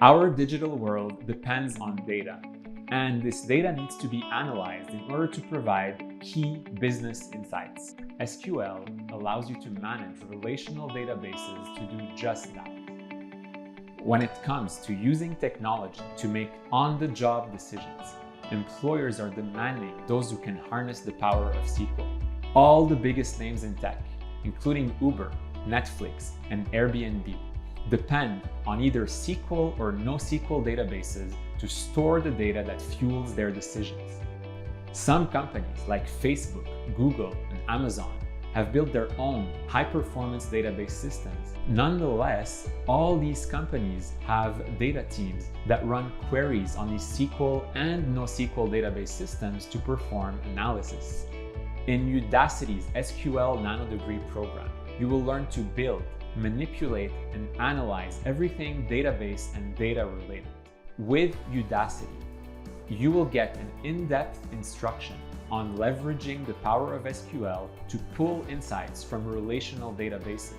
Our digital world depends on data, and this data needs to be analyzed in order to provide key business insights. SQL allows you to manage relational databases to do just that. When it comes to using technology to make on-the-job decisions, employers are demanding those who can harness the power of SQL. All the biggest names in tech, including Uber, Netflix, and Airbnb, depend on either SQL or NoSQL databases to store the data that fuels their decisions. Some companies like Facebook, Google, and Amazon have built their own high-performance database systems. Nonetheless, all these companies have data teams that run queries on these SQL and NoSQL database systems to perform analysis. In Udacity's SQL Nanodegree program, you will learn to build, manipulate, and analyze everything database and data related. With Udacity, you will get an in-depth instruction on leveraging the power of SQL to pull insights from relational databases,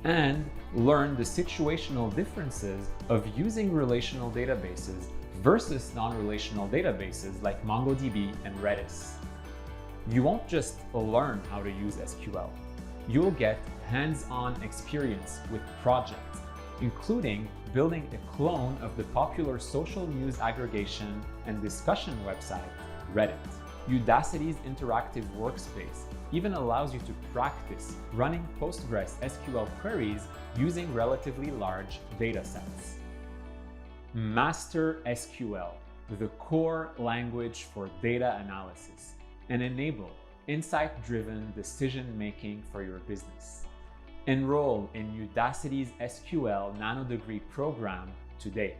and learn the situational differences of using relational databases versus non-relational databases like MongoDB and Redis. You won't just learn how to use SQL. You'll get hands-on experience with projects, including building a clone of the popular social news aggregation and discussion website, Reddit. Udacity's interactive workspace even allows you to practice running Postgres SQL queries using relatively large data sets. Master SQL, the core language for data analysis, and enable insight-driven decision-making for your business. Enroll in Udacity's SQL Nanodegree program today.